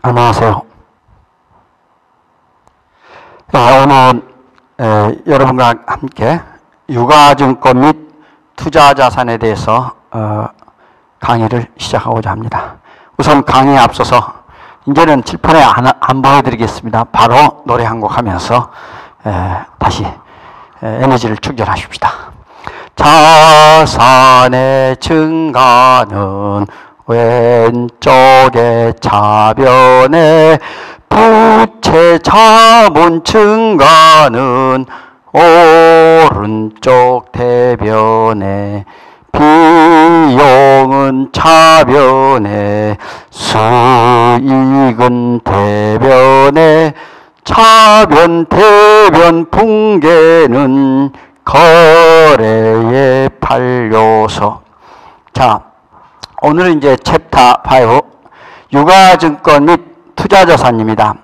안녕하세요. 오늘 여러분과 함께 유가증권 및 투자자산에 대해서 강의를 시작하고자 합니다. 우선 강의에 앞서서 이제는 칠판에 안 보여드리겠습니다. 바로 노래 한 곡 하면서 다시 에너지를 충전하십시다. 자산의 증가는 왼쪽의 차변에, 부채 자본 증가는 오른쪽 대변에, 비용은 차변에, 수익은 대변에, 차변 대변 붕괴는 거래의 판료소. 자, 오늘은 이제 챕터 5 유가증권 및 투자자산입니다.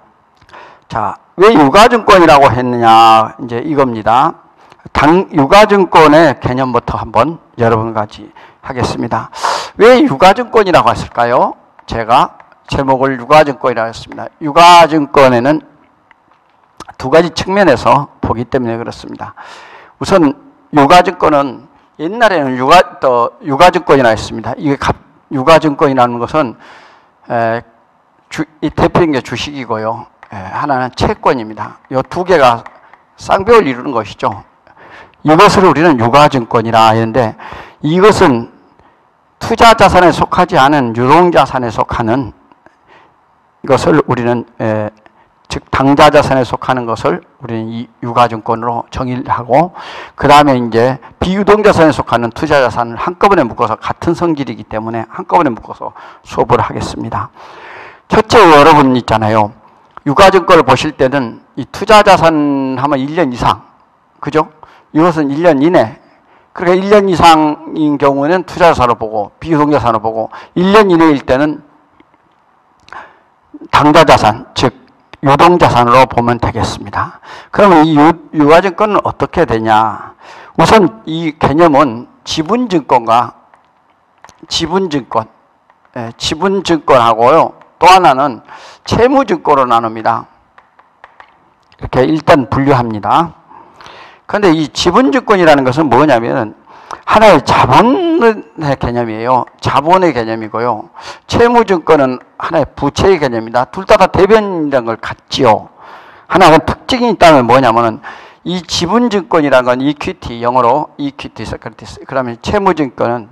자, 왜 유가증권이라고 했느냐, 이제 이겁니다. 유가증권의 개념부터 한번 여러분과 같이 하겠습니다. 왜 유가증권이라고 했을까요? 제가 제목을 유가증권이라고 했습니다. 유가증권에는 두 가지 측면에서 보기 때문에 그렇습니다. 우선 유가증권은 옛날에는 유가증권이라고 했습니다. 이게 유가증권이라는 것은 이 대표적인 게 주식이고요. 하나는 채권입니다. 이 두 개가 쌍벽을 이루는 것이죠. 이것을 우리는 유가증권이라 하는데, 이것은 투자자산에 속하지 않은 유동자산에 속하는 것을 우리는 즉 당좌자산에 속하는 것을 우리는 이 유가증권으로 정의를 하고, 그 다음에 이제 비유동자산에 속하는 투자자산을 한꺼번에 묶어서, 같은 성질이기 때문에 한꺼번에 묶어서 수업을 하겠습니다. 첫째, 여러분 있잖아요. 유가증권을 보실 때는 이 투자자산 하면 1년 이상, 그죠? 이것은 1년 이내. 그러니까 1년 이상인 경우는 투자자산으로 보고, 비유동자산으로 보고, 1년 이내일 때는 당좌자산, 즉 유동자산으로 보면 되겠습니다. 그러면 이 유가증권은 어떻게 되냐? 우선 이 개념은 지분증권과 지분증권하고요, 또 하나는 채무증권으로 나눕니다. 이렇게 일단 분류합니다. 그런데 이 지분증권이라는 것은 뭐냐면 하나의 자본의 개념이에요. 자본의 개념이고요. 채무증권은 하나의 부채의 개념입니다. 둘 다 대변이라는 걸 갖지요. 하나는 특징이 있다면 뭐냐면은, 이 지분증권이라는 건 이퀴티, 영어로 이퀴티 세큐리티스. 그러면 채무증권은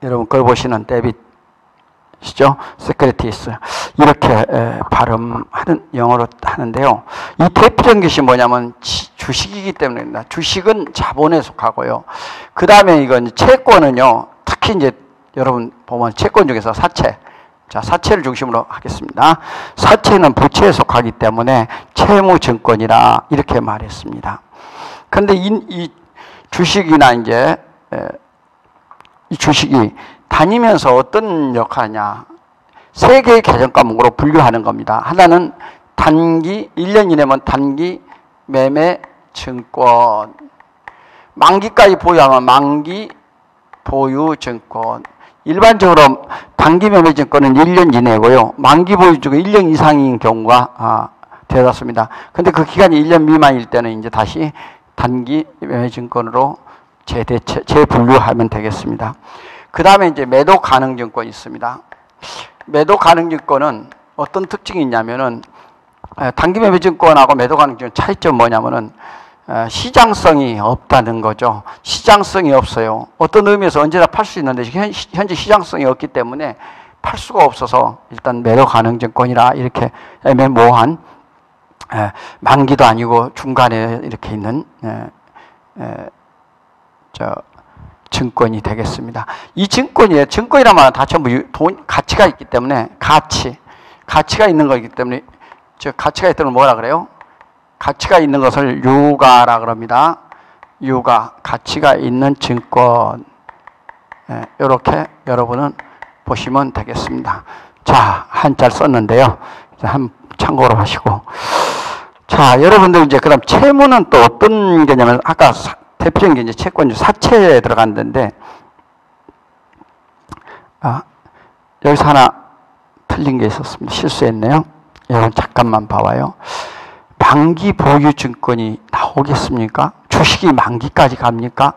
여러분 그걸 보시는 데빗이죠. 세큐리티스. 이렇게 발음하는, 영어로 하는데요. 이 대표적인 것이 뭐냐면 주식이기 때문입니다. 주식은 자본에 속하고요. 그 다음에 이건 채권은요, 특히 이제 여러분 보면 채권 중에서 사채. 자, 사채를 중심으로 하겠습니다. 사채는 부채에 속하기 때문에 채무증권이라 이렇게 말했습니다. 그런데 이 주식이나 이제 이 주식이 다니면서 어떤 역할이냐, 세 개의 개정 과목으로 분류하는 겁니다. 하나는 단기, 1년 이내면 단기 매매 증권, 만기까지 보유하면 만기 보유 증권. 일반적으로 단기 매매 증권은 1년 이내고요, 만기 보유 증권 1년 이상인 경우가 되었습니다. 근데 그 기간이 1년 미만일 때는 이제 다시 단기 매매 증권으로 재분류하면 되겠습니다. 그 다음에 이제 매도 가능 증권이 있습니다. 매도 가능 증권은 어떤 특징이 있냐면은, 단기 매매 증권하고 매도 가능 증권 차이점 뭐냐면은, 시장성이 없다는 거죠. 시장성이 없어요. 어떤 의미에서 언제나 팔 수 있는데 현재 시장성이 없기 때문에 팔 수가 없어서 일단 매도 가능 증권이라 이렇게 애매모호한, 만기도 아니고 중간에 이렇게 있는 증권이 되겠습니다. 이 증권이란 말은 다 전부 가치가 있기 때문에, 가치가 있는 거기 때문에, 가치가 있다면 뭐라 그래요? 가치가 있는 것을 유가라 그럽니다. 유가, 가치가 있는 증권. 이렇게 여러분은 보시면 되겠습니다. 자, 한자를 썼는데요. 한번 참고로 하시고. 자, 여러분들 이제 그다음 채무는 또 어떤 개념을, 아까 대표적인 게 이제 채권, 사채에 들어갔는데, 여기서 하나 틀린 게 있었습니다. 실수했네요. 여러분 잠깐만 봐봐요. 만기 보유 증권이 나오겠습니까? 주식이 만기까지 갑니까?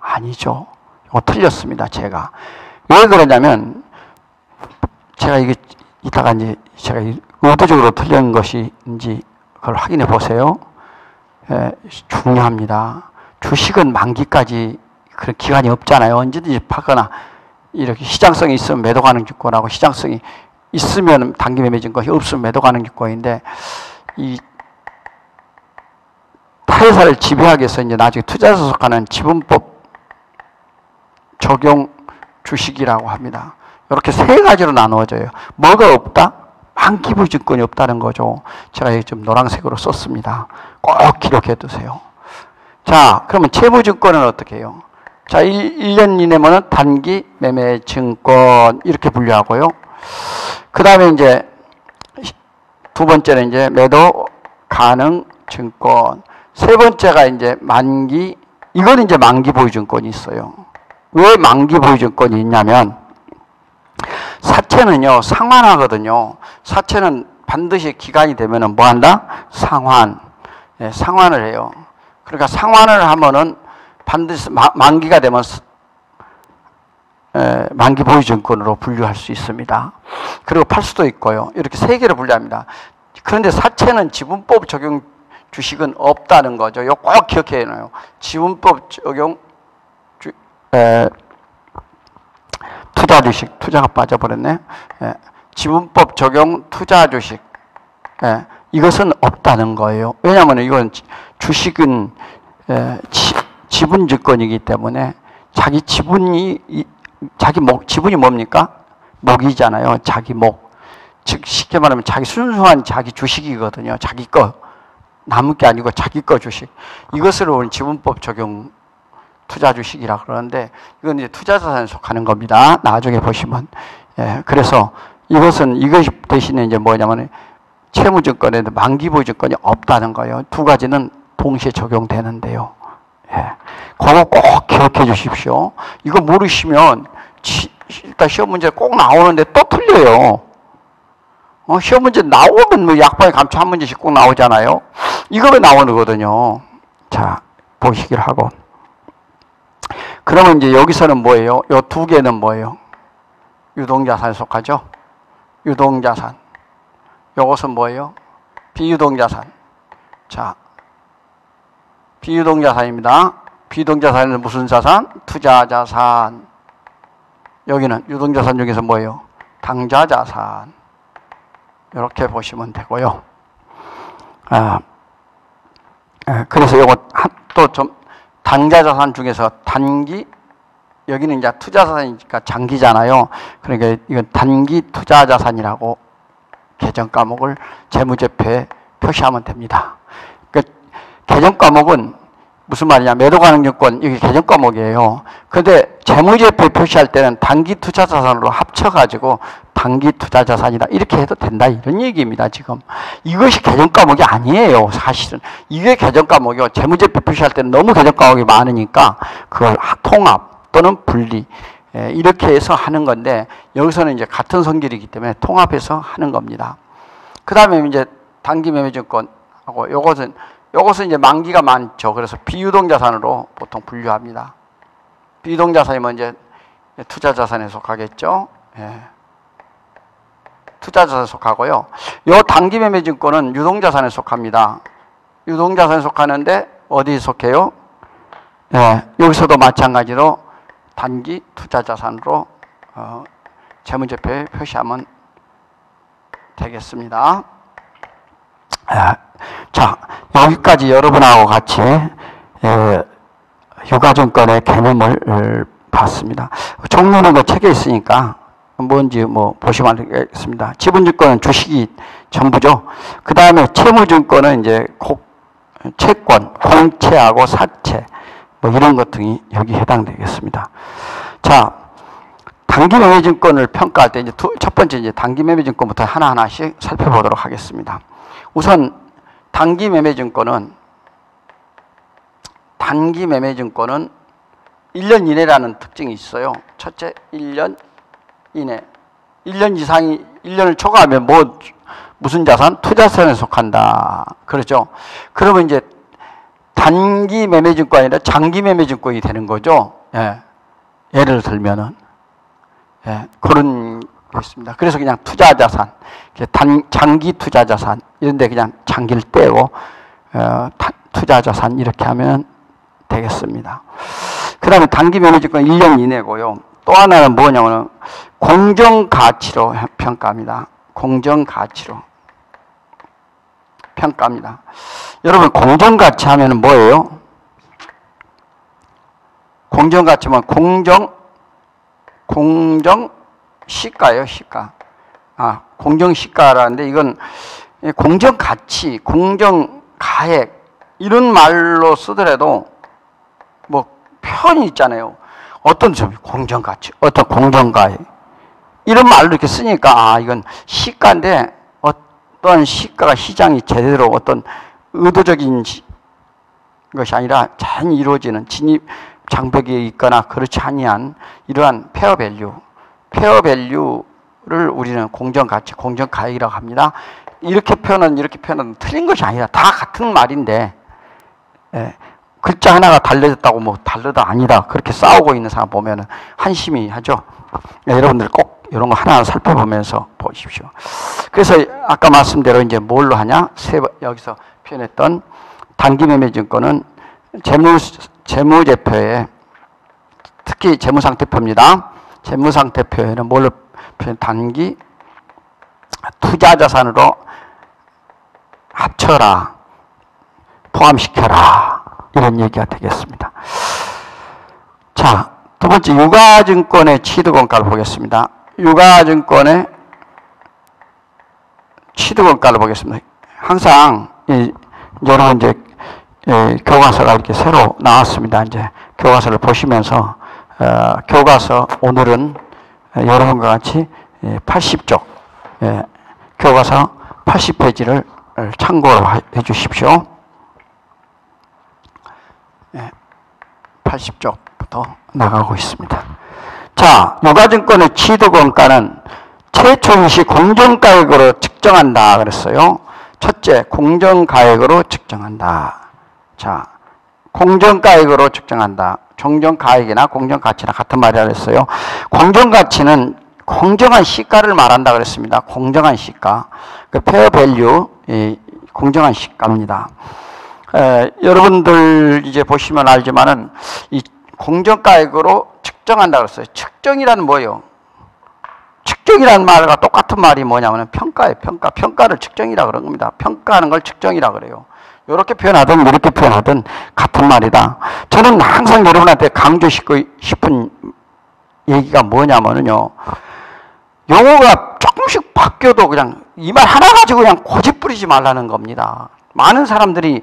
아니죠. 이거 틀렸습니다. 제가. 왜 그러냐면 제가 이게 이따가 이제 제가 의도적으로 틀린 것인지 그걸 확인해 보세요. 중요합니다. 주식은 만기까지 그런 기간이 없잖아요. 언제든지 파거나 이렇게 시장성이 있으면 매도 가능 주권하고 시장성이 있으면 단기 매매 증권이 없으면 매도 가능 주권인데 이 타회사를 지배하기 위해서 이제 나중에 투자자에 속하는 지분법 적용 주식이라고 합니다. 이렇게 세 가지로 나누어져요. 뭐가 없다? 만기 보유 증권이 없다는 거죠. 제가 여기 좀 노란색으로 썼습니다. 꼭 기록해 두세요. 자, 그러면 채무증권은 어떻게 해요? 자, 1년 이내면은 단기 매매 증권 이렇게 분류하고요. 그 다음에 이제 두 번째는 이제 매도 가능 증권. 세 번째가 이제 만기, 이건 이제 만기 보유 증권이 있어요. 왜 만기 보유 증권이 있냐면 사채는요, 상환하거든요. 사채는 반드시 기간이 되면은 뭐 한다? 상환. 네, 상환을 해요. 그러니까 상환을 하면은 반드시 만기가 되면 만기 보유 증권으로 분류할 수 있습니다. 그리고 팔 수도 있고요. 이렇게 세 개로 분류합니다. 그런데 사채는 지분법 적용 주식은 없다는 거죠. 이거 꼭 기억해 놔요. 지분법 적용 투자 주식, 투자가 빠져버렸네. 지분법 적용 투자 주식. 이것은 없다는 거예요. 왜냐하면 이건 주식은 지분 증권이기 때문에 자기 지분이 지분이 뭡니까? 목이잖아요. 자기 목. 즉 쉽게 말하면 자기 순수한 자기 주식이거든요. 자기 거. 남은 게 아니고 자기 거 주식. 이것을 우리 지분법 적용 투자 주식이라 그러는데 이건 이제 투자자산에 속하는 겁니다. 나중에 보시면. 그래서 이것 대신에 이제 뭐냐면 채무증권에도 만기보유증권이 없다는 거예요. 두 가지는 동시에 적용되는데요. 그거 꼭 기억해 주십시오. 이거 모르시면 일단 시험 문제 꼭 나오는데 또 틀려요. 시험 문제 나오면 뭐 약방에 감초 한 문제씩 꼭 나오잖아요. 이거 왜 나오거든요. 자, 보시기를 하고. 그러면 이제 여기서는 뭐예요? 요 두 개는 뭐예요? 유동자산에 속하죠? 유동자산. 요것은 뭐예요? 비유동자산. 자, 비유동자산입니다. 비유동자산은 무슨 자산? 투자자산. 여기는 유동자산 중에서 뭐예요? 당좌자산. 이렇게 보시면 되고요. 그래서 요거 또 좀 당좌자산 중에서 단기, 여기는 이제 투자자산이니까 장기잖아요. 그러니까 이건 단기 투자자산이라고 개정 과목을 재무제표에 표시하면 됩니다. 그러니까 개정 과목은 무슨 말이냐? 매도 가능 증권, 이게 개정 과목이에요. 그런데 재무제표에 표시할 때는 단기 투자자산으로 합쳐가지고 단기 투자자산이다 이렇게 해도 된다 이런 얘기입니다. 지금 이것이 개정 과목이 아니에요. 사실은 이게 개정 과목이요. 재무제표 표시할 때는 너무 개정 과목이 많으니까 그걸 통합 또는 분리 이렇게 해서 하는 건데 여기서는 이제 같은 성질이기 때문에 통합해서 하는 겁니다. 그 다음에 이제 단기 매매증권하고 요것은 이제 만기가 많죠. 그래서 비유동자산으로 보통 분류합니다. 비유동자산이면 이제 투자자산에 속하겠죠. 투자자산에 속하고요. 요 단기 매매증권은 유동자산에 속합니다. 유동자산에 속하는데 어디에 속해요? 여기서도 마찬가지로 단기 투자자산으로 재무제표에 표시하면 되겠습니다. 자, 여기까지 여러분하고 같이 유가증권의 개념을 봤습니다. 종류는 그 책에 있으니까 뭔지 뭐 보시면 알겠습니다. 지분증권은 주식이 전부죠. 그 다음에 채무증권은 이제 채권, 공채하고 사채 뭐 이런 것 등이 여기 해당되겠습니다. 자, 단기 매매증권을 평가할 때 이제 첫 번째 이제 단기 매매증권부터 하나하나씩 살펴보도록 하겠습니다. 우선 단기 매매증권은 1년 이내라는 특징이 있어요. 첫째, 1년 이내. 1년 이상이 1년을 초과하면 무슨 자산? 투자자산에 속한다. 그렇죠? 그러면 이제 단기 매매증권이 아니라 장기 매매증권이 되는 거죠. 예. 예를 들면은 그런 게 있습니다. 그래서 그냥 투자자산, 장기 투자자산 이런데 그냥 장기를 떼고 투자자산 이렇게 하면 되겠습니다. 그 다음에 단기 매매증권 1년 이내고요. 또 하나는 뭐냐면 공정가치로 평가합니다. 공정가치로 평가합니다. 여러분 공정가치 하면 뭐예요? 공정가치면 공정시가예요. 시가. 공정시가라는데 이건 공정가치, 공정가액 이런 말로 쓰더라도 뭐 표현이 있잖아요. 어떤 점 공정가치, 어떤 공정가액 이런 말로 이렇게 쓰니까 이건 시가인데 어떤 시가가 시장이 제대로 어떤 의도적인 것이 아니라 자연히 이루어지는 진입 장벽이 있거나 그렇지 아니한 이러한 페어밸류를 우리는 공정가치, 공정가액이라고 합니다. 이렇게 표현은 틀린 것이 아니라 다 같은 말인데 글자 하나가 달라졌다고 뭐 달르다 아니다 그렇게 싸우고 있는 사람 보면은 한심히 하죠. 여러분들 꼭 이런 거 하나하나 살펴보면서 보십시오. 그래서 아까 말씀대로 이제 뭘로 하냐? 여기서 표현했던 단기 매매증권은 재무제표에 특히 재무상태표입니다. 재무상태표에는 뭘로 표현? 단기 투자자산으로 합쳐라, 포함시켜라 이런 얘기가 되겠습니다. 자, 두 번째 유가증권의 취득원가를 보겠습니다. 유가증권의 취득원가를 보겠습니다. 항상 여러분 이제 교과서가 이렇게 새로 나왔습니다. 이제 교과서를 보시면서 교과서 오늘은 여러분과 같이 80쪽 교과서 80페이지를 참고로 해 주십시오. 80쪽부터 나가고 있습니다. 자, 유가증권의 취득원가는 최초인시 공정가액으로 측정한다 그랬어요. 첫째, 공정가액으로 측정한다. 자, 공정가액으로 측정한다. 공정가액이나 공정가치나 같은 말이라 그랬어요. 공정가치는 공정한 시가를 말한다 그랬습니다. 공정한 시가. 그 페어 밸류, 공정한 시가입니다. 여러분들 이제 보시면 알지만은 이 공정가액으로 측정한다 그랬어요. 측정이란 뭐예요? 측정이라는 말과 똑같은 말이 뭐냐면 평가예요. 평가를 측정이라 그런 겁니다. 평가하는 걸 측정이라 그래요. 이렇게 표현하든 이렇게 표현하든 같은 말이다. 저는 항상 여러분한테 강조시키고 싶은 얘기가 뭐냐면요. 용어가 조금씩 바뀌어도 그냥 이 말 하나 가지고 그냥 고집 부리지 말라는 겁니다. 많은 사람들이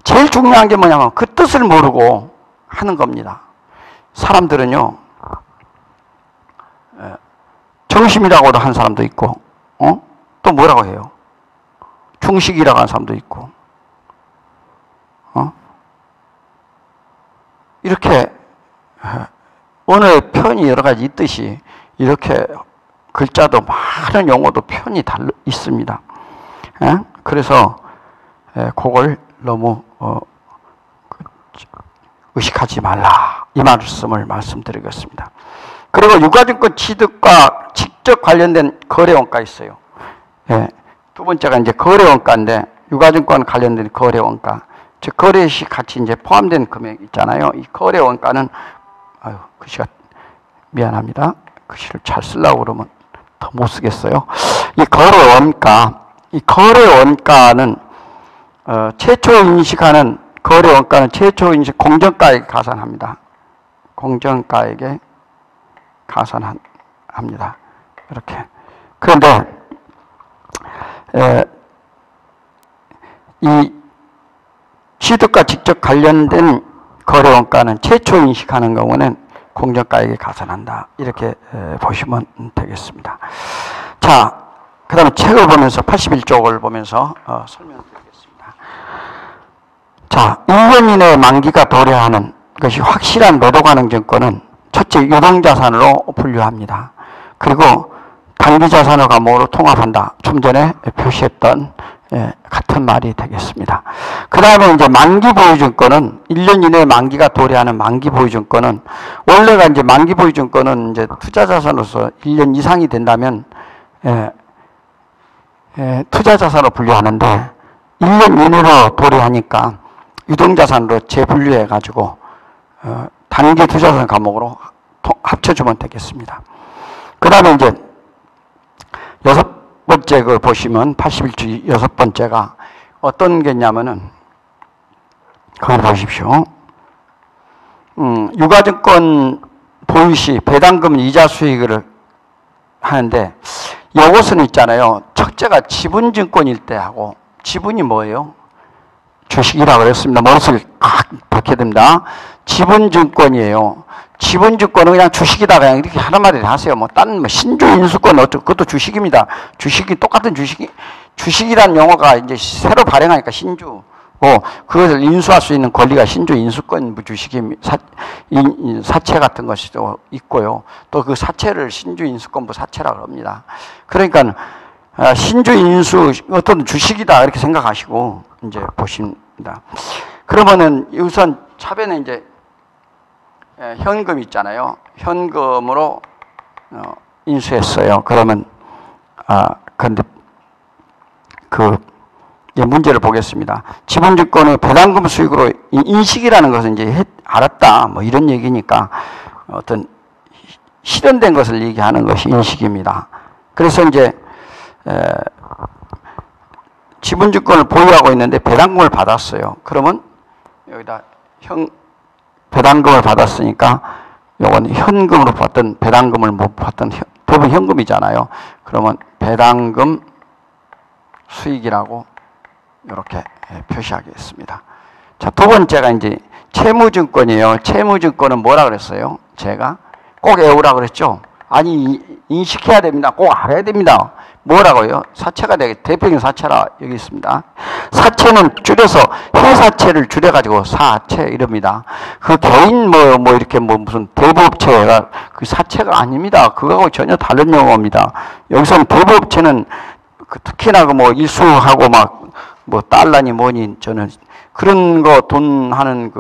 제일 중요한 게 뭐냐면 그 뜻을 모르고 하는 겁니다. 사람들은요, 정심이라고도 하는 사람도 있고, 또 뭐라고 해요? 중식이라고 하는 사람도 있고, 이렇게 언어의 표현이 여러 가지 있듯이 이렇게 글자도 많은 용어도 표현이 있습니다. 그래서 그걸 너무 의식하지 말라 이 말씀을 말씀드리겠습니다. 그리고 유가증권 취득과 직접 관련된 거래원가 있어요. 두 번째가 이제 거래원가인데 유가증권 관련된 거래원가, 즉 거래시 같이 이제 포함된 금액 있잖아요. 이 거래원가는 글씨가 미안합니다. 글씨를 잘 쓰려고 그러면 더 못 쓰겠어요. 이 거래원가는 최초 인식하는 거래원가는 최초 인식 공정가액에 가산합니다. 공정가액에 가산합니다. 이렇게. 그런데 이 취득과 직접 관련된 거래원가는 최초 인식하는 경우는 공정가액에 가산한다. 이렇게 보시면 되겠습니다. 자, 그 다음에 책을 보면서 81쪽을 보면서 설명드리겠습니다. 자, 1년 이내에 만기가 도래하는 것이 확실한 매도 가능 증권은 첫째 유동자산으로 분류합니다. 그리고 단기자산을 과목으로 통합한다. 좀 전에 표시했던 같은 말이 되겠습니다. 그 다음에 이제 만기 보유증권은 1년 이내에 만기가 도래하는 만기 보유증권은 원래가 이제 만기 보유증권은 이제 투자자산으로서 1년 이상이 된다면 투자자산으로 분류하는데 1년 이내로 도래하니까 유동자산으로 재분류해 가지고 단기 투자자산 과목으로 합쳐주면 되겠습니다. 그 다음에 이제 여섯 번째 그 보시면 81주 여섯 번째가 어떤 게냐면은 그걸 보십시오. 유가증권 보유 시 배당금 이자 수익을 하는데 이것은 있잖아요. 첫째가 지분증권일 때 하고 지분이 뭐예요? 주식이라고 그랬습니다. 머릿속에 꽉 박혀야 됩니다. 지분증권이에요. 지분증권은 그냥 주식이다 그냥 이렇게 하나마디 하세요. 뭐 딴 뭐 신주 인수권 어쩌고 그것도 주식입니다. 주식이 똑같은 주식이라는 용어가 이제 새로 발행하니까 신주. 그것을 인수할 수 있는 권리가 신주 인수권 주식이 사채 같은 것이 있고요. 또 그 사채를 신주 인수권부 사채라고 합니다. 그러니까 신주 인수 어떤 주식이다 이렇게 생각하시고 이제 보십니다. 그러면은 우선 차변에 이제 현금 있잖아요. 현금으로 인수했어요. 그러면 근데 문제를 보겠습니다. 지분증권의 배당금 수익으로 인식이라는 것은 이제 알았다 뭐 이런 얘기니까 어떤 실현된 것을 얘기하는 것이 인식입니다. 그래서 이제 지분증권을 보유하고 있는데 배당금을 받았어요. 그러면 여기다 배당금을 받았으니까 요건 현금으로 받던 배당금을 못 받던 대부분 현금이잖아요. 그러면 배당금 수익이라고 이렇게 표시하겠습니다. 자, 두 번째가 이제 채무증권이에요. 채무증권은 뭐라 그랬어요? 제가 꼭 외우라 그랬죠? 아니, 인식해야 됩니다. 꼭 알아야 됩니다. 뭐라고요? 사채가 되게 대표적인 사채라 여기 있습니다. 사채는 줄여서 회사채를 줄여가지고 사채 이럽니다. 그 개인 뭐 이렇게 무슨 대부업체가 그 사채가 아닙니다. 그거하고 전혀 다른 용어입니다. 여기서는 대부업체는 특히나 뭐 일수하고 뭐 달러니 뭐니 저는 그런 거 돈 하는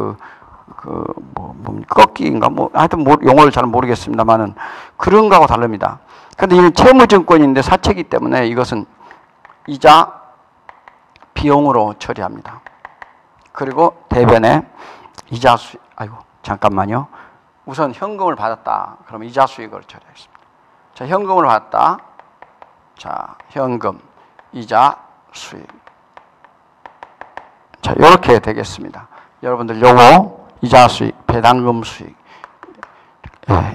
꺾기인가 하여튼 용어를 잘 모르겠습니다만은 그런 거하고 다릅니다. 근데 이 채무증권인데 사채이기 때문에 이것은 이자 비용으로 처리합니다. 그리고 대변에 이자 수익, 잠깐만요. 우선 현금을 받았다. 그럼 이자 수익을 처리하겠습니다. 자, 현금을 받았다. 자, 현금, 이자 수익. 자, 이렇게 되겠습니다. 여러분들 요거 이자 수익, 배당금 수익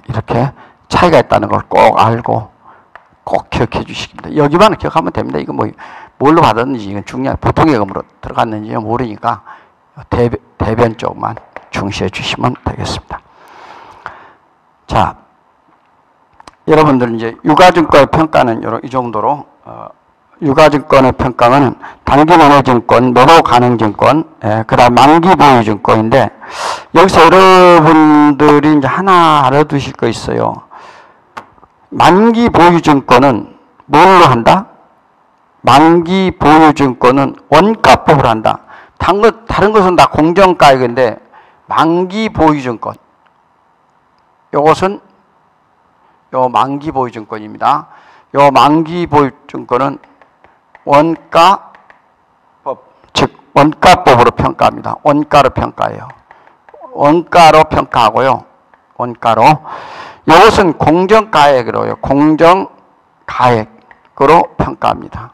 이렇게 차이가 있다는 걸 꼭 알고 꼭 기억해 주시기 바랍니다. 여기만 기억하면 됩니다. 이거 뭘로 받았는지 이건 중요한 보통예금으로 들어갔는지 모르니까 대변 쪽만 중시해 주시면 되겠습니다. 자, 여러분들 이제 유가증권의 평가는 이 정도로 유가증권의 평가는 단기매매증권, 매도가능증권, 그다음 만기보유증권인데 여기서 여러분들이 이제 하나 알아두실 거 있어요. 만기보유증권은 뭘로 한다? 만기보유증권은 원가법으로 한다. 다른 것은 다 공정가액인데 만기보유증권 이것은 요 만기보유증권입니다. 요 만기보유증권은 원가법, 즉 원가법으로 평가합니다. 원가로 평가해요. 원가로 평가하고요. 원가로. 이것은 공정가액으로요. 공정가액으로 평가합니다.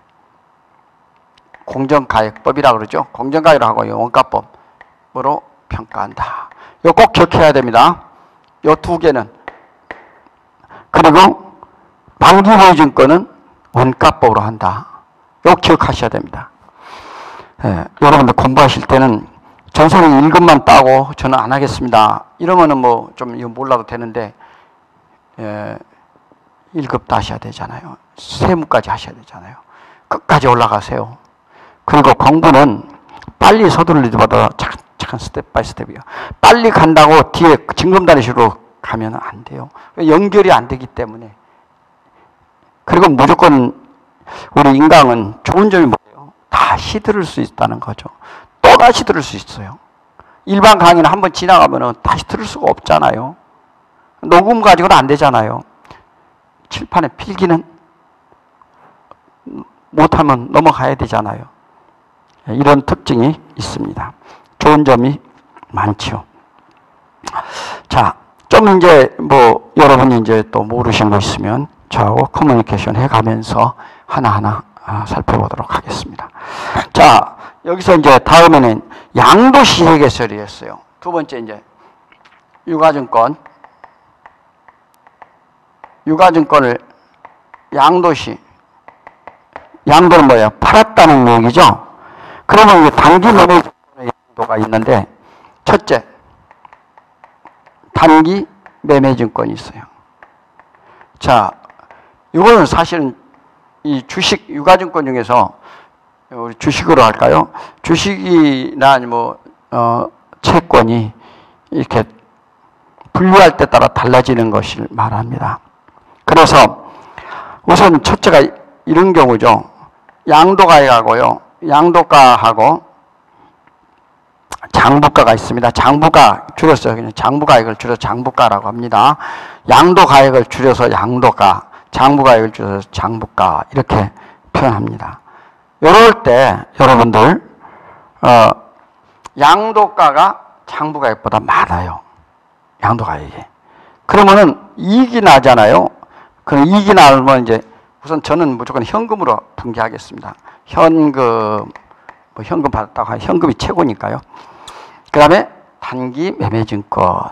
공정가액법이라고 그러죠. 공정가액으로 하고요. 원가법으로 평가한다. 이거 꼭 기억해야 됩니다. 이 두 개는. 그리고 만기보유증권은 원가법으로 한다. 이거 기억하셔야 됩니다. 여러분들 공부하실 때는 전선생 1급만 따고 저는 안 하겠습니다. 이러면은 좀 이거 몰라도 되는데 1급 다 하셔야 되잖아요. 세무까지 하셔야 되잖아요. 끝까지 올라가세요. 그리고 공부는 빨리 서두르기보다 차근 스텝 바이 스텝이요. 빨리 간다고 뒤에 징검다리식으로 가면 안 돼요. 연결이 안 되기 때문에 그리고 무조건 우리 인간은 좋은 점이 뭐예요? 다시 들을 수 있다는 거죠. 또 다시 들을 수 있어요. 일반 강의는 한번 지나가면 다시 들을 수가 없잖아요. 녹음 가지고는 안 되잖아요. 칠판에 필기는 못하면 넘어가야 되잖아요. 이런 특징이 있습니다. 좋은 점이 많죠. 자, 좀 이제 뭐 여러분이 이제 또 모르신 거 있으면 저하고 커뮤니케이션 해가면서 하나하나 살펴보도록 하겠습니다. 자, 여기서 이제 다음에는 양도시 회계설이었어요. 두 번째 이제 유가증권을 양도시, 양도는 뭐예요? 팔았다는 얘기죠. 그러면 이제 단기 매매 양도가 있는데, 첫째, 단기 매매 증권이 있어요. 자, 이거는 사실은 이 주식, 유가증권 중에서 우리 주식으로 할까요? 주식이나 뭐, 채권이 이렇게 분류할 때 따라 달라지는 것을 말합니다. 그래서 우선 첫째가 이런 경우죠. 양도가액하고요. 양도가하고 장부가가 있습니다. 장부가 줄여서 그냥 장부가액을 줄여서 장부가라고 합니다. 양도가액을 줄여서 양도가, 장부가액을 줄여서 장부가 이렇게 표현합니다. 이럴 때 여러분들 양도가가 장부가액보다 많아요. 양도가액이. 그러면은 이익이 나잖아요. 그럼 이익이 나면 이제 우선 저는 무조건 현금으로 분개하겠습니다. 현금 받았다고 하면 현금이 최고니까요. 그 다음에 단기 매매증권.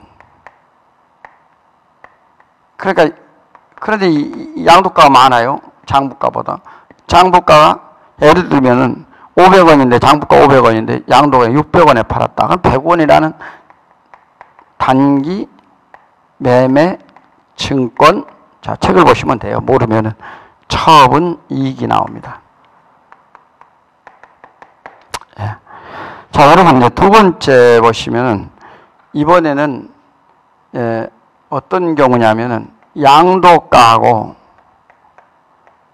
그러니까, 그런데 이 양도가가 많아요. 장부가보다. 장부가가 예를 들면은 500원인데, 장부가 500원인데, 양도가 600원에 팔았다. 그럼 100원이라는 단기 매매 증권. 자, 책을 보시면 돼요. 모르면은 처분 이익이 나옵니다. 예. 자, 여러분, 이제 두 번째 보시면은, 이번에는, 어떤 경우냐면은, 양도가하고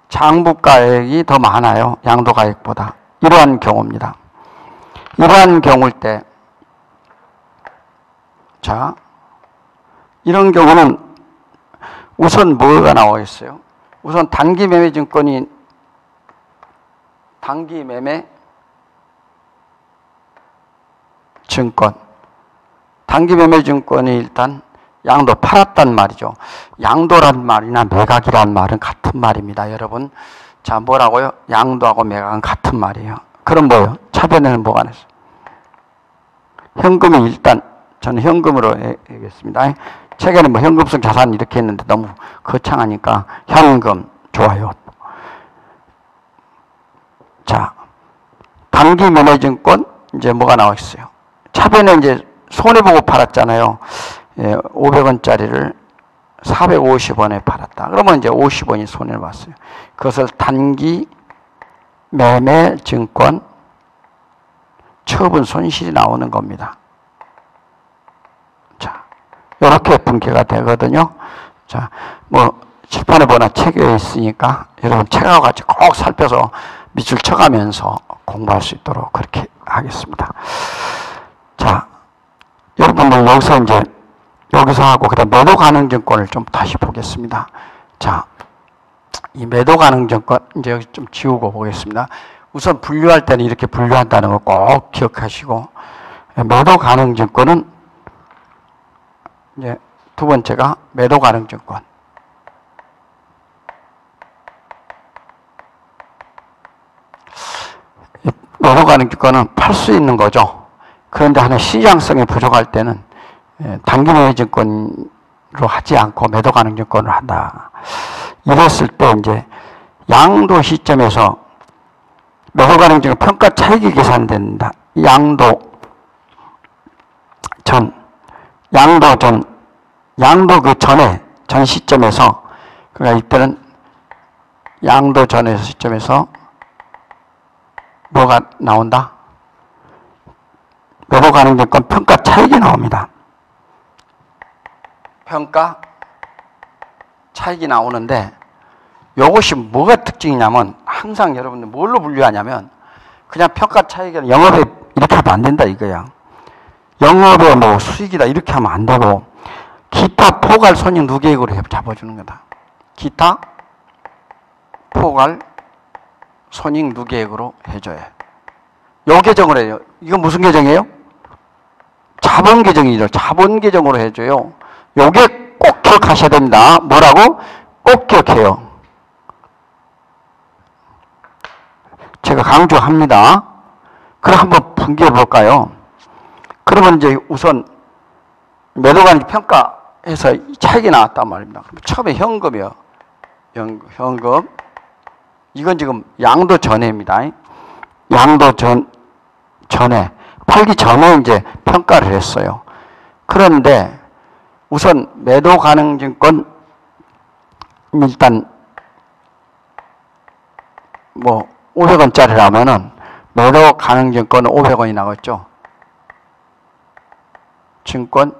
장부가액이 더 많아요. 양도가액보다. 이러한 경우입니다. 이러한 경우일 때, 자, 이런 경우는 우선 뭐가 나와 있어요? 우선 단기 매매 증권이 단기 매매 증권. 단기 매매 증권이 일단 양도 팔았단 말이죠. 양도란 말이나 매각이란 말은 같은 말입니다, 여러분. 자, 뭐라고요? 양도하고 매각은 같은 말이에요. 그럼 뭐예요? 차변에는 뭐가 났어요? 현금이 일단 저는 현금으로 하겠습니다. 책에는 뭐 현금성 자산 이렇게 했는데 너무 거창하니까 현금 좋아요. 자, 단기 매매증권 이제 뭐가 나와 있어요? 차변에 이제 손해보고 팔았잖아요. 500원짜리를 450원에 팔았다. 그러면 이제 50원이 손해를 봤어요. 그것을 단기 매매증권 처분 손실이 나오는 겁니다. 자, 이렇게 분개가 되거든요. 자, 뭐 칠판에 보나 책에 있으니까 여러분 책하고 같이 꼭 살펴서 밑줄 쳐가면서 공부할 수 있도록 그렇게 하겠습니다. 자, 여러분들 여기서 하고 그다음 매도 가능 증권을 좀 다시 보겠습니다. 자, 이 매도 가능 증권 이제 여기 좀 지우고 보겠습니다. 우선 분류할 때는 이렇게 분류한다는 거 꼭 기억하시고, 매도 가능 증권은 이제 두 번째가 매도 가능 증권. 매도 가능 증권은 팔 수 있는 거죠. 그런데 하나 시장성이 부족할 때는 단기 매매 증권으로 하지 않고 매도 가능 증권을 한다. 이랬을 때 이제 양도 시점에서 매도 가능 증권 평가 차익이 계산된다. 양도 그 전에, 전 시점에서, 그러니까 이때는 양도 전에 시점에서 뭐가 나온다? 매도 가능 증권 평가 차익이 나옵니다. 평가 차익이 나오는데, 이것이 뭐가 특징이냐면 항상 여러분들 뭘로 분류하냐면 그냥 평가 차익은 영업에 이렇게 하면 안 된다 이거야. 영업에 뭐 수익이다 이렇게 하면 안 되고 기타 포괄 손익 누계액으로 잡아주는 거다. 기타 포괄 손익 누계액으로 해줘야 해. 요 계정을 해요. 이건 무슨 계정이에요? 자본 계정이죠. 자본 계정으로 해줘요. 요게 꼭 기억하셔야 됩니다. 뭐라고? 꼭 기억해요. 제가 강조합니다. 그럼 한번 분개해 볼까요? 그러면 이제 우선 매도관이 평가해서 차익이 나왔단 말입니다. 처음에 현금이요. 현금. 이건 지금 양도 전에입니다. 양도 전에. 팔기 전에 이제 평가를 했어요. 그런데 우선 매도 가능 증권 일단 뭐 500원짜리라면은 매도 가능 증권은 500원이 나왔죠. 증권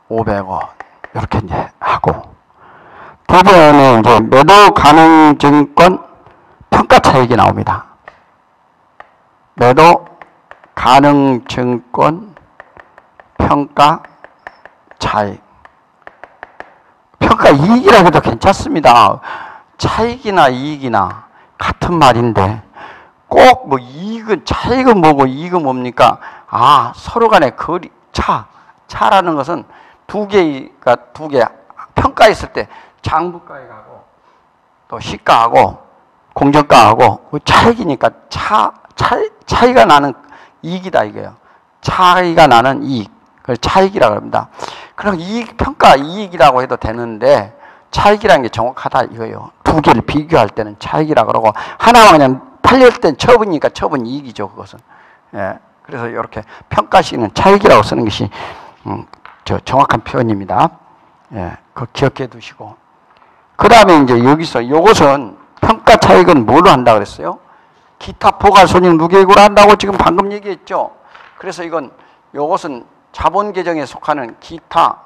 500원 이렇게 이제 하고 두 번에 이제 매도 가능 증권 평가 차익이 나옵니다. 매도 가능 증권 평가 차익. 평가 이익이라 해도 괜찮습니다. 차익이나 이익이나 같은 말인데 꼭 뭐 이익은 차익은 뭐고 이익은 뭡니까? 아, 서로 간의 거리 차라는 것은 두 개 평가했을 때 장부가액하고 또 시가하고 공정가하고 차익이니까 차이가 나는 이익이다 이거예요. 차이가 나는 이익. 그걸 차익이라고 합니다. 그럼 이익 평가 이익이라고 해도 되는데 차익이라는 게 정확하다 이거예요. 두 개를 비교할 때는 차익이라고 그러고 하나만 그냥 팔릴 땐 처분이니까 처분 이익이죠 그것은. 예. 그래서 이렇게 평가시는 차익이라고 쓰는 것이 정확한 표현입니다. 예. 그거 기억해 두시고. 그 다음에 이제 여기서 요것은 평가 차익은 뭘로 한다 그랬어요? 기타 포괄 손익 누계액으로 한다고 지금 방금 얘기했죠. 그래서 요것은 자본 계정에 속하는 기타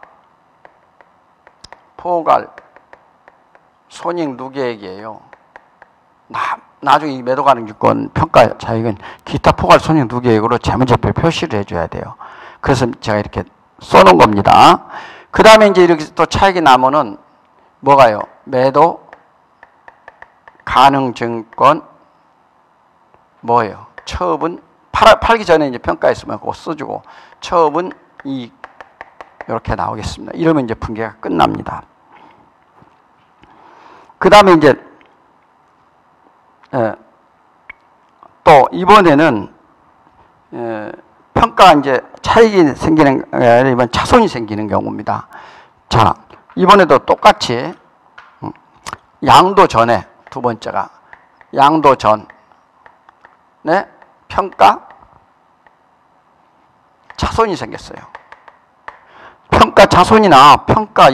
포괄 손익 누계액이에요. 나중에 매도 가능 증권 평가 차익은 기타 포괄 손익 누계액으로 재무제표 표시를 해줘야 돼요. 그래서 제가 이렇게 써놓은 겁니다. 그 다음에 이제 이렇게 또 차익이 나면은 뭐가요? 매도 가능 증권 뭐예요? 처분 팔기 전에 이제 평가했으면 그거 써주고 처분 이익 이렇게 나오겠습니다. 이러면 이제 분개가 끝납니다. 그 다음에 이제 또 이번에는 평가 이제 차익이 생기는 이번 차손이 생기는 경우입니다. 자 이번에도 똑같이 양도 전에 두 번째가 양도 전에 평가 차손이 생겼어요. 평가 차손이나 평가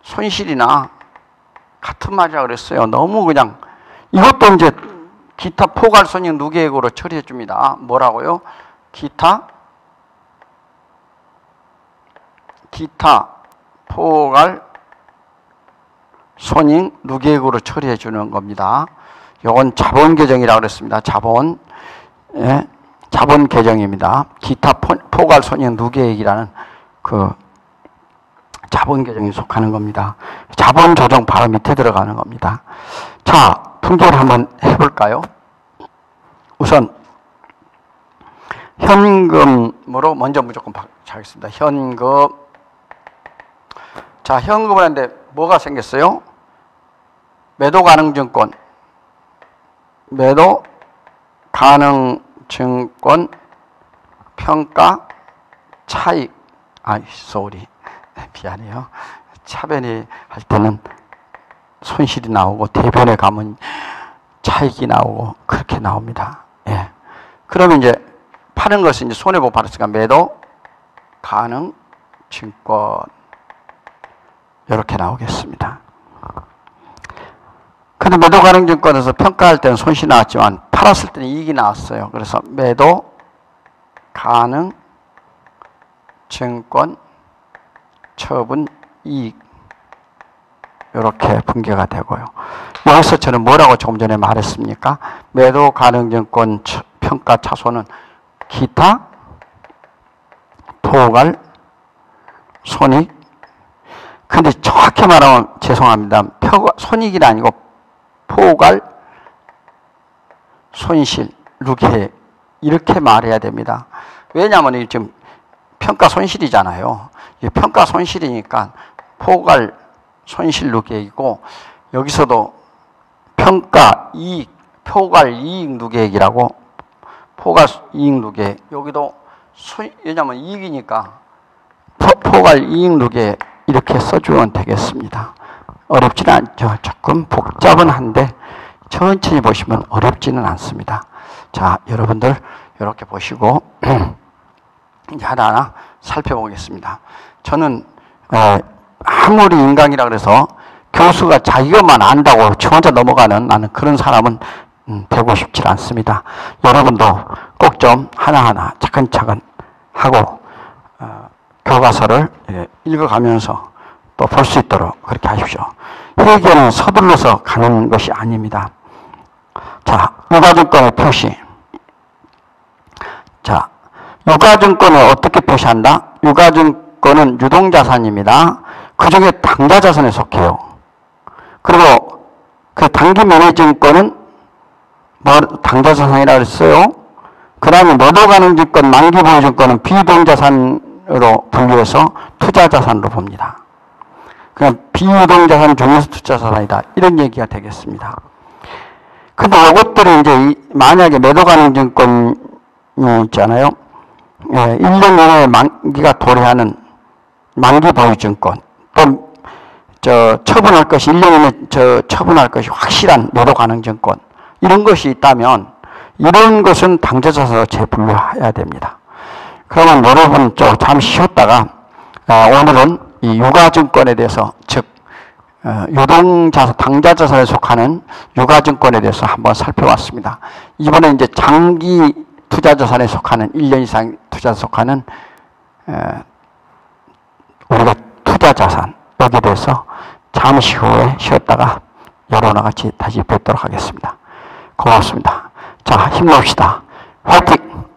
손실이나 같은 말이라고 그랬어요. 너무 그냥 이것도 이제 기타 포괄 손익 누계액으로 처리해 줍니다. 뭐라고요? 기타 포괄 손익 누계액으로 처리해 주는 겁니다. 이건 자본 계정이라고 그랬습니다. 자본 계정입니다. 기타 포괄 손익 누계액이라는 그 자본 계정에 속하는 겁니다. 자본 조정 바로 밑에 들어가는 겁니다. 자, 분개를 한번 해볼까요? 우선 현금으로 먼저 무조건 하겠습니다. 현금. 자, 현금을 하는데 뭐가 생겼어요? 매도 가능 증권. 매도 가능 증권 평가 차익. 쏘리. 미안해요. 차변이 할 때는 손실이 나오고 대변에 가면 차익이 나오고 그렇게 나옵니다. 예. 그러면 이제 파는 것은 이제 손해보고 팔았으니까 매도 가능 증권 이렇게 나오겠습니다. 근데 매도 가능 증권에서 평가할 때는 손실이 나왔지만 팔았을 때는 이익이 나왔어요. 그래서 매도 가능 증권 처분 이익 이렇게 분개가 되고요. 여기서 저는 뭐라고 조금 전에 말했습니까? 매도 가능증권 평가 차손은 기타, 포괄, 손익. 근데 정확히 말하면 죄송합니다. 손익이 아니고 포괄, 손실, 루게 이렇게 말해야 됩니다. 왜냐하면 이게 지금 평가 손실이잖아요. 평가 손실이니까 포괄, 손실 누계이고 여기서도 평가 이익, 포괄 이익 누계액이라고 포괄 이익 누계 여기도 왜냐하면 이익이니까 포괄 이익 누계 이렇게 써주면 되겠습니다. 어렵지는 않죠. 조금 복잡은 한데 천천히 보시면 어렵지는 않습니다. 자, 여러분들 이렇게 보시고 이제 하나하나 살펴보겠습니다. 저는 아무리 인강이라 그래서 교수가 자기것만 안다고 저 혼자 넘어가는 나는 그런 사람은 되고 싶지 않습니다. 여러분도 꼭 좀 하나하나 차근차근 하고 교과서를 읽어가면서 또 볼 수 있도록 그렇게 하십시오. 회계는 서둘러서 가는 것이 아닙니다. 자, 유가증권의 표시. 자, 유가증권을 어떻게 표시한다? 유가증권은 유동자산입니다. 그 중에 당좌자산에 속해요. 그리고 그 단기매매증권은 당좌자산이라고 했어요. 그 다음에 매도가능증권, 만기보유증권은 비유동자산으로 분류해서 투자자산으로 봅니다. 그냥 비유동자산 중에서 투자자산이다. 이런 얘기가 되겠습니다. 근데 이것들이 이제 만약에 매도가능증권 있잖아요. 1년 이내에 만기가 도래하는 만기보유증권, 또 처분할 것이 1년 이내에 처분할 것이 확실한 매도가능증권 이런 것이 있다면 이런 것은 당좌자산으로 재분류해야 됩니다. 그러면 여러분 잠시 쉬었다가 오늘은 이 유가증권에 대해서 즉 유동자산, 당좌자산에 속하는 유가증권에 대해서 한번 살펴봤습니다. 이번에 이제 장기 투자자산에 속하는 1년 이상 투자에 속하는 우리가 투자자산 여기에 대해서 잠시 후에 쉬었다가 여러분과 같이 다시 뵙도록 하겠습니다. 고맙습니다. 자, 힘냅시다. 화이팅!